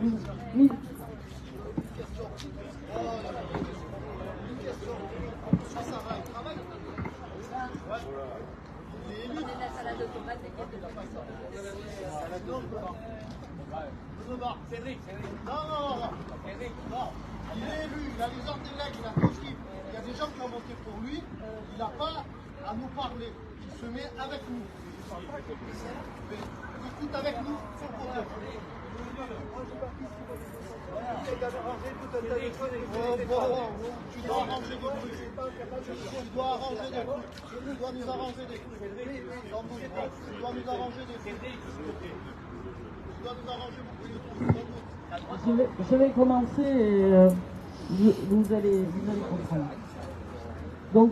Oui. Cédric. Non. Il est élu, il a les ordres des legs, il a tout ce qu'il. Il y a des gens qui ont voté pour lui, il n'a pas à nous parler. Il se met avec nous. Écoute avec nous, faut pour tu dois arranger des trucs. Tu dois arranger des trucs. Tu dois nous arranger des trucs. Tu dois nous arranger des trucs. Tu dois nous arranger beaucoup de trucs. Je vais commencer et vous allez comprendre. Donc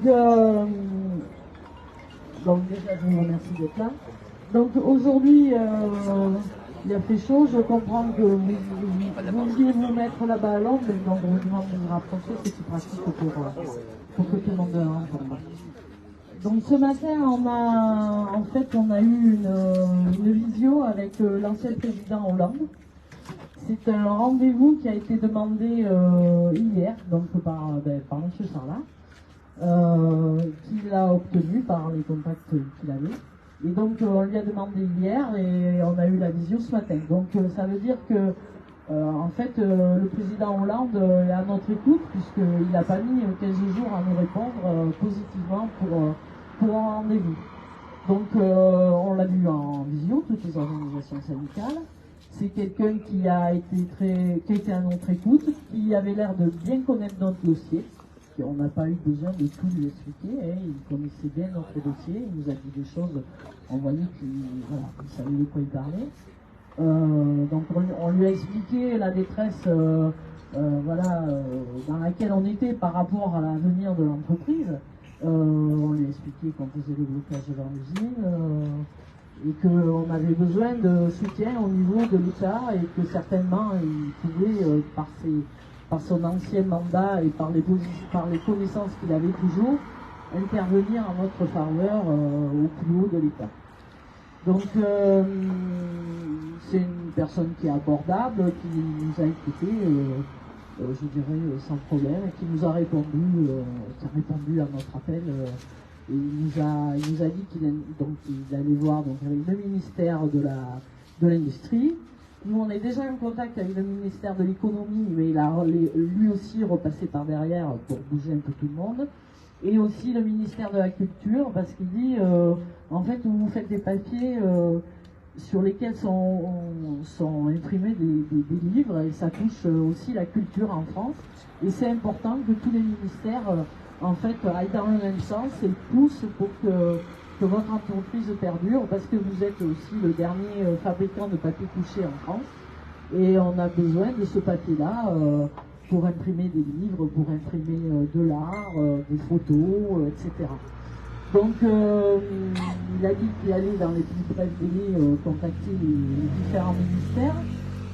déjà, je vous remercie d'être là. Donc aujourd'hui, il a fait chaud. Je comprends que vous vouliez vous mettre là-bas à l'ombre, donc on vous demande de vous rapprocher, c'est plus pratique pour que tout le monde entende. Donc ce matin, on a eu une visio avec l'ancien président Hollande. C'est un rendez-vous qui a été demandé hier, donc par M. Sarlat, qu'il a obtenu par les contacts qu'il avait. Et donc on lui a demandé hier et on a eu la visio ce matin. Donc ça veut dire que en fait le président Hollande est à notre écoute puisqu'il n'a pas mis 15 jours à nous répondre positivement pour un rendez-vous. Donc on l'a vu en visio, toutes les organisations syndicales. C'est quelqu'un qui a été à notre écoute, qui avait l'air de bien connaître notre dossier. On n'a pas eu besoin de tout lui expliquer, hein. Il connaissait bien notre dossier, il nous a dit des choses, on voyait qu'il savait de quoi il parlait. Donc on lui a expliqué la détresse dans laquelle on était par rapport à l'avenir de l'entreprise. On lui a expliqué qu'on faisait des blocages dans l'usine et qu'on avait besoin de soutien au niveau de l'État et que certainement il pouvait, par son ancien mandat et par les connaissances qu'il avait toujours, intervenir en notre faveur au plus haut de l'État. Donc c'est une personne qui est abordable, qui nous a écoutés, je dirais sans problème, et qui nous a répondu, à notre appel. Et il nous a dit qu'il allait voir donc, avec le ministère de l'Industrie. Nous, on est déjà en contact avec le ministère de l'Économie, mais il a lui aussi repassé par derrière pour bouger un peu tout le monde. Et aussi le ministère de la Culture, parce qu'il dit, en fait, vous faites des papiers sur lesquels sont imprimés des livres, et ça touche aussi la culture en France. Et c'est important que tous les ministères, en fait, aillent dans le même sens et poussent pour que votre entreprise perdure, parce que vous êtes aussi le dernier fabricant de papier couché en France, et on a besoin de ce papier-là pour imprimer des livres, pour imprimer de l'art, des photos, etc. Donc il a dit qu'il allait dans les plus brefs délais contacter les différents ministères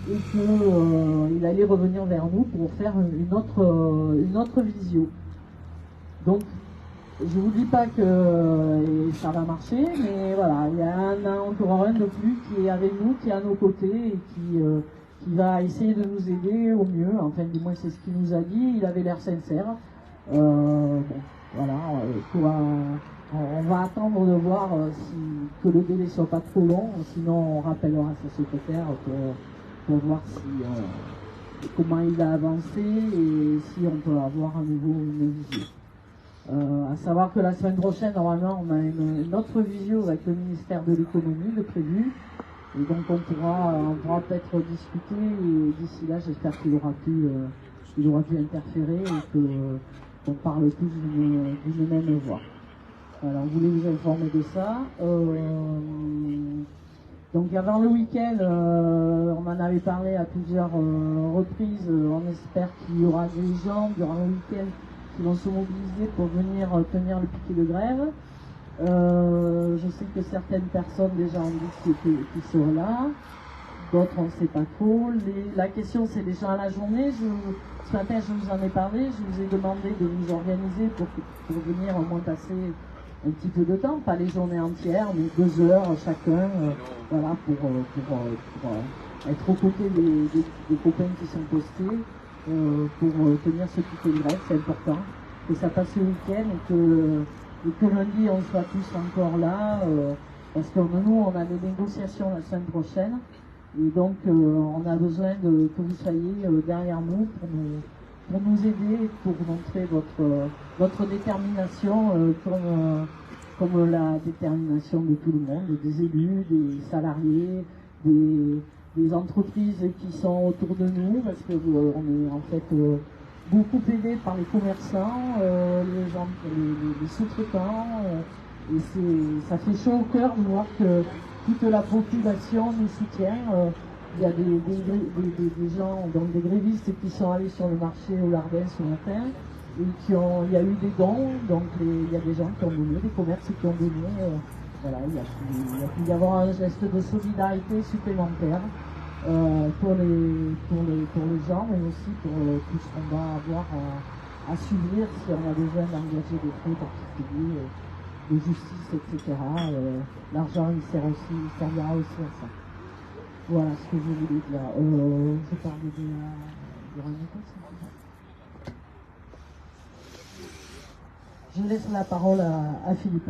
et qu'il allait revenir vers nous pour faire une autre visio. Donc je vous dis pas que ça va marcher, mais voilà, il y en a encore un de plus qui est avec nous, qui est à nos côtés et qui va essayer de nous aider au mieux. Enfin, du moins, c'est ce qu'il nous a dit. Il avait l'air sincère. Bon, voilà, on va attendre de voir que le délai soit pas trop long. Sinon, on rappellera sa secrétaire pour voir comment il a avancé et si on peut avoir à nouveau une visio. À savoir que la semaine prochaine, normalement, on a une autre visio avec le ministère de l'Économie de prévu. Et donc on pourra peut-être discuter et d'ici là, j'espère qu'il aura pu interférer et qu'on parle tous d'une même voix. Voilà, on voulait vous informer de ça. Donc avant le week-end, on en avait parlé à plusieurs reprises. On espère qu'il y aura des gens durant le week-end qui vont se mobiliser pour venir tenir le piquet de grève. Je sais que certaines personnes déjà ont dit qu'ils seraient là, d'autres on ne sait pas trop. La question c'est les gens à la journée. Ce matin je vous en ai parlé, je vous ai demandé de vous organiser pour venir au moins passer un petit peu de temps, pas les journées entières, mais 2 heures chacun, voilà, pour être aux côtés des copains qui sont postés pour tenir ce petit de grève, c'est important. Que ça passe le week-end et que lundi on soit tous encore là, parce que nous on a des négociations la semaine prochaine, et donc on a besoin que vous soyez derrière nous pour nous aider, pour montrer votre détermination comme la détermination de tout le monde, des élus, des salariés, des entreprises qui sont autour de nous, parce que on est en fait beaucoup aidés par les commerçants, les sous-traitants, et ça fait chaud au cœur de voir que toute la population nous soutient. Il y a des gens, donc des grévistes qui sont allés sur le marché au Lardin ce matin, et il y a eu des dons, donc il y a des gens qui ont donné, des commerces qui ont donné. Voilà, il a pu y avoir un geste de solidarité supplémentaire pour les gens, mais aussi pour tout ce qu'on va avoir à subir si on a besoin d'engager des frais particuliers, de justice, etc. L'argent, il servira aussi à ça. Voilà ce que je voulais dire. Je parlais de Renaissance. Je laisse la parole à Philippe.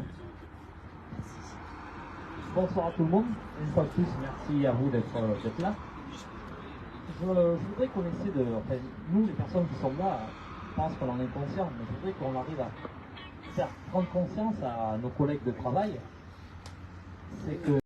Bonsoir à tout le monde. Une fois de plus, merci à vous d'être là. Je voudrais qu'on essaie de... Enfin, nous, les personnes qui sont là, je pense qu'on en est conscient, mais je voudrais qu'on arrive à faire prendre conscience à nos collègues de travail. C'est que